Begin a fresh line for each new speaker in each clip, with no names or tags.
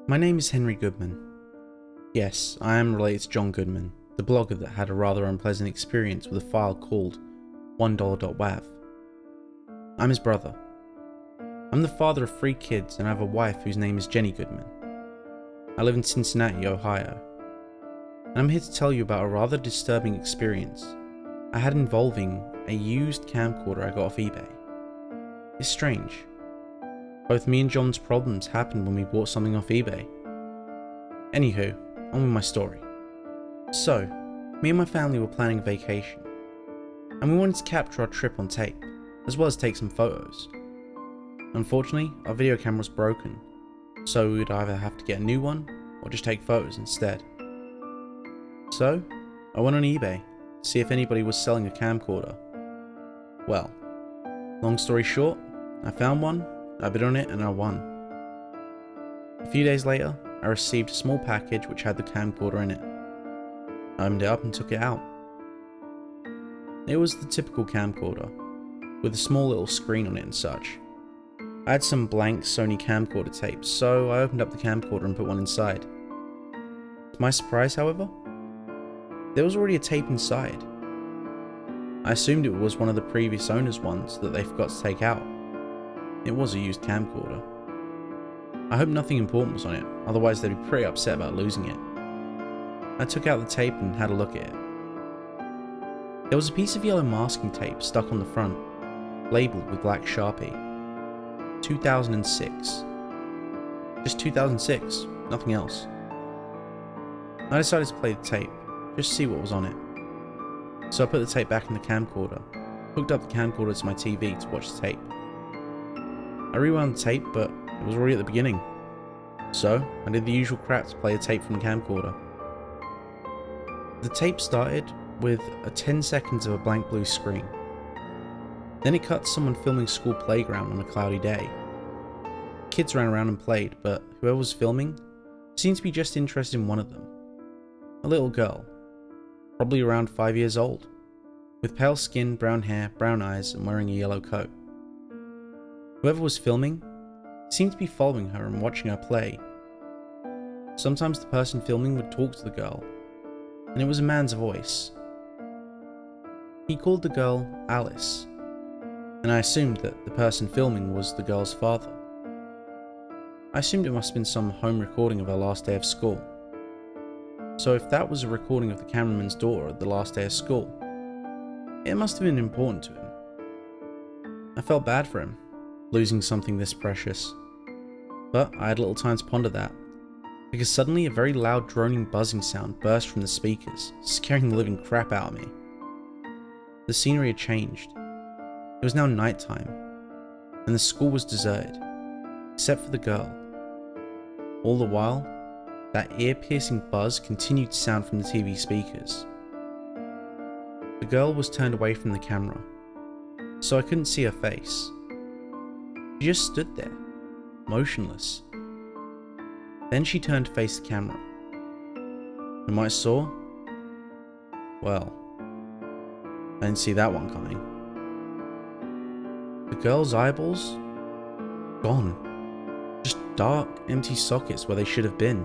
My name is Henry Goodman. Yes, I am related to John Goodman, the blogger that had a rather unpleasant experience with a file called $1.wav. I'm his brother. I'm the father of 3 kids and I have a wife whose name is Jenny Goodman. I live in Cincinnati, Ohio. And I'm here to tell you about a rather disturbing experience I had involving a used camcorder I got off eBay. It's strange. Both me and John's problems happened when we bought something off eBay. Anywho, on with my story. So, me and my family were planning a vacation, and we wanted to capture our trip on tape, as well as take some photos. Unfortunately, our video camera was broken, so we would either have to get a new one, or just take photos instead. So, I went on eBay to see if anybody was selling a camcorder. Well, long story short, I found one, I bid on it, and I won. A few days later, I received a small package which had the camcorder in it. I opened it up and took it out. It was the typical camcorder, with a small little screen on it and such. I had some blank Sony camcorder tapes, so I opened up the camcorder and put one inside. To my surprise, however, there was already a tape inside. I assumed it was one of the previous owner's ones that they forgot to take out. It was a used camcorder. I hope nothing important was on it, otherwise they'd be pretty upset about losing it. I took out the tape and had a look at it. There was a piece of yellow masking tape stuck on the front, labelled with black Sharpie. 2006. Just 2006, nothing else. I decided to play the tape, just to see what was on it. So I put the tape back in the camcorder, hooked up the camcorder to my TV to watch the tape. I rewound the tape, but it was already at the beginning. So, I did the usual crap to play a tape from the camcorder. The tape started with a 10 seconds of a blank blue screen. Then it cut to someone filming school playground on a cloudy day. Kids ran around and played, but whoever was filming seemed to be just interested in one of them. A little girl, probably around 5 years old, with pale skin, brown hair, brown eyes, and wearing a yellow coat. Whoever was filming seemed to be following her and watching her play. Sometimes the person filming would talk to the girl, and it was a man's voice. He called the girl Alice, and I assumed that the person filming was the girl's father. I assumed it must have been some home recording of her last day of school. So if that was a recording of the cameraman's daughter at the last day of school, it must have been important to him. I felt bad for him, losing something this precious. But I had little time to ponder that, because suddenly a very loud droning buzzing sound burst from the speakers, scaring the living crap out of me. The scenery had changed. It was now nighttime, and the school was deserted, except for the girl. All the while, that ear-piercing buzz continued to sound from the TV speakers. The girl was turned away from the camera, so I couldn't see her face. She just stood there, motionless. Then she turned to face the camera. And what I saw? Well, I didn't see that one coming. The girl's eyeballs? Gone. Just dark, empty sockets where they should have been.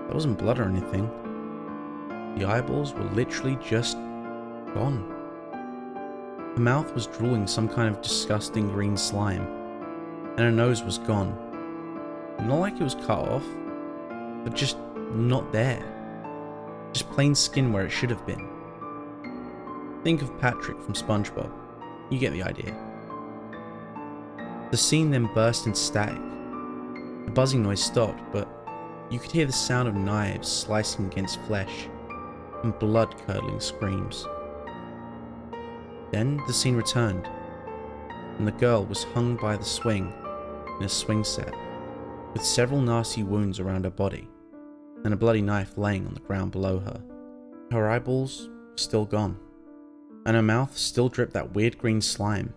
There wasn't blood or anything. The eyeballs were literally just gone. Her mouth was drooling some kind of disgusting green slime, and her nose was gone. Not like it was cut off, but just not there. Just plain skin where it should have been. Think of Patrick from SpongeBob. You get the idea. The scene then burst into static. The buzzing noise stopped, but you could hear the sound of knives slicing against flesh, and blood-curdling screams. Then the scene returned, and the girl was hung by the swing in a swing set, with several nasty wounds around her body, and a bloody knife laying on the ground below her. Her eyeballs were still gone, and her mouth still dripped that weird green slime,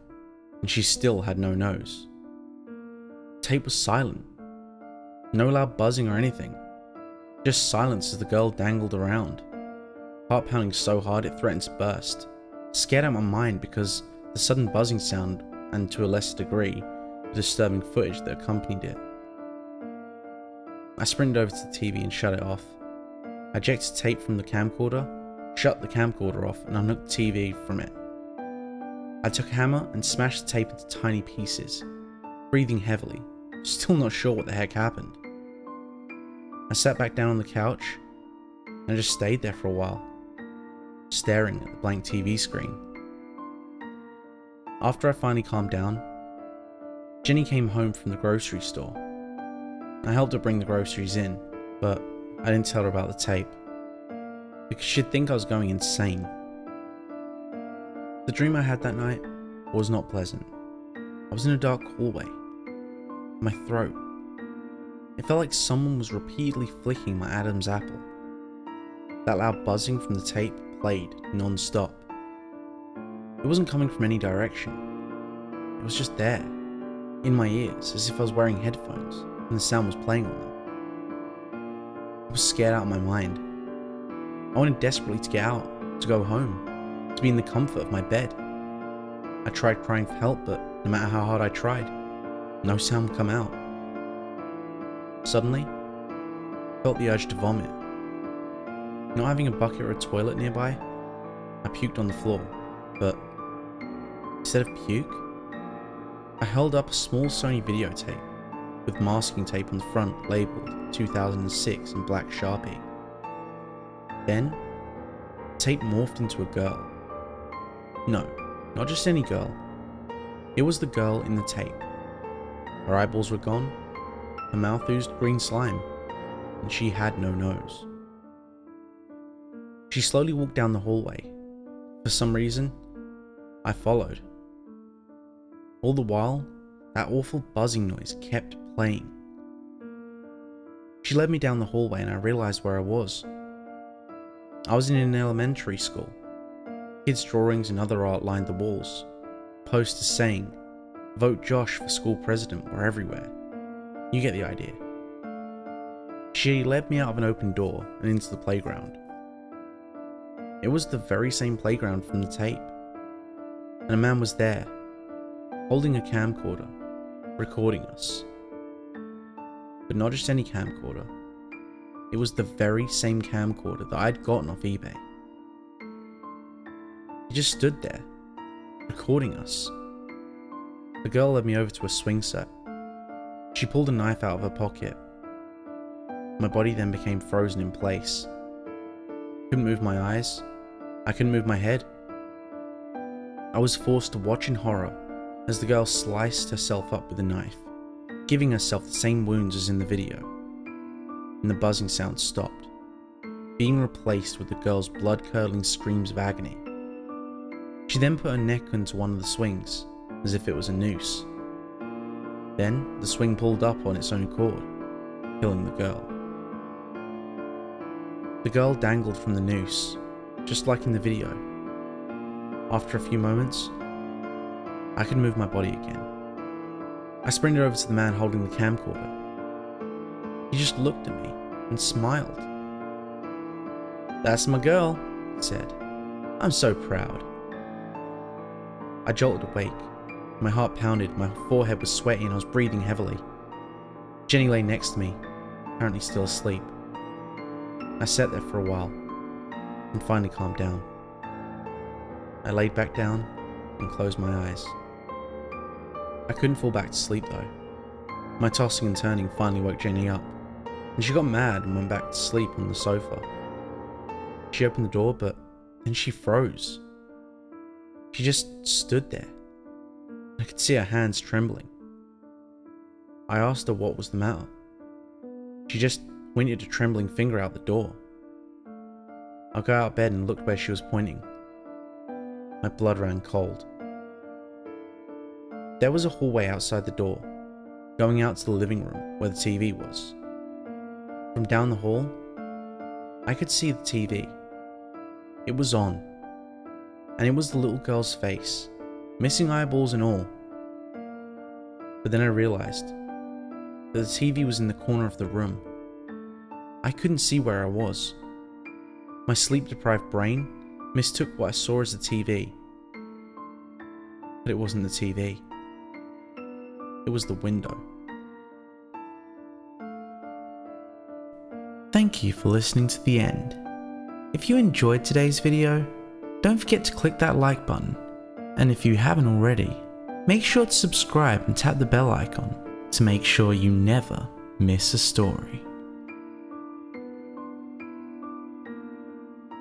and she still had no nose. The tape was silent. No loud buzzing or anything. Just silence as the girl dangled around. Heart pounding so hard it threatened to burst. Scared out of my mind because the sudden buzzing sound and to a lesser degree, the disturbing footage that accompanied it. I sprinted over to the TV and shut it off. I ejected tape from the camcorder, shut the camcorder off, and unhooked the TV from it. I took a hammer and smashed the tape into tiny pieces, breathing heavily, still not sure what the heck happened. I sat back down on the couch and just stayed there for a while, staring at the blank TV screen. After I finally calmed down, Jenny came home from the grocery store. I helped her bring the groceries in, but I didn't tell her about the tape, because she'd think I was going insane. The dream I had that night was not pleasant. I was in a dark hallway. My throat. It felt like someone was repeatedly flicking my Adam's apple. That loud buzzing from the tape played non-stop. It wasn't coming from any direction. It was just there, in my ears, as if I was wearing headphones and the sound was playing on them. I was scared out of my mind. I wanted desperately to get out, to go home, to be in the comfort of my bed. I tried crying for help, but no matter how hard I tried, no sound would come out. Suddenly, I felt the urge to vomit. Not having a bucket or a toilet nearby, I puked on the floor, but instead of puke, I held up a small Sony videotape with masking tape on the front labelled 2006 in black Sharpie. Then, the tape morphed into a girl. No, not just any girl. It was the girl in the tape. Her eyeballs were gone, her mouth oozed green slime, and she had no nose. She slowly walked down the hallway. For some reason, I followed. All the while, that awful buzzing noise kept playing. She led me down the hallway and I realized where I was. I was in an elementary school. Kids' drawings and other art lined the walls. Posters saying, "Vote Josh for school president" were everywhere. You get the idea. She led me out of an open door and into the playground. It was the very same playground from the tape. And a man was there, holding a camcorder, recording us. But not just any camcorder. It was the very same camcorder that I'd gotten off eBay. He just stood there, recording us. The girl led me over to a swing set. She pulled a knife out of her pocket. My body then became frozen in place. Couldn't move my eyes. I couldn't move my head. I was forced to watch in horror as the girl sliced herself up with a knife, giving herself the same wounds as in the video. And the buzzing sound stopped, being replaced with the girl's blood-curdling screams of agony. She then put her neck into one of the swings, as if it was a noose. Then, the swing pulled up on its own accord, killing the girl. The girl dangled from the noose, just like in the video. After a few moments, I could move my body again. I sprinted over to the man holding the camcorder. He just looked at me and smiled. "That's my girl," he said. "I'm so proud." I jolted awake. My heart pounded, my forehead was sweaty and I was breathing heavily. Jenny lay next to me, apparently still asleep. I sat there for a while, and finally calmed down. I laid back down and closed my eyes. I couldn't fall back to sleep though. My tossing and turning finally woke Jenny up, and she got mad and went back to sleep on the sofa. She opened the door, but then she froze. She just stood there. I could see her hands trembling. I asked her what was the matter. She just pointed a trembling finger out the door. I got out of bed and looked where she was pointing. My blood ran cold. There was a hallway outside the door, going out to the living room where the TV was. From down the hall, I could see the TV. It was on, and it was the little girl's face, missing eyeballs and all. But then I realized that the TV was in the corner of the room. I couldn't see where I was. My sleep-deprived brain mistook what I saw as the TV. But it wasn't the TV. It was the window. Thank you for listening to the end. If you enjoyed today's video, don't forget to click that like button, and if you haven't already, make sure to subscribe and tap the bell icon to make sure you never miss a story.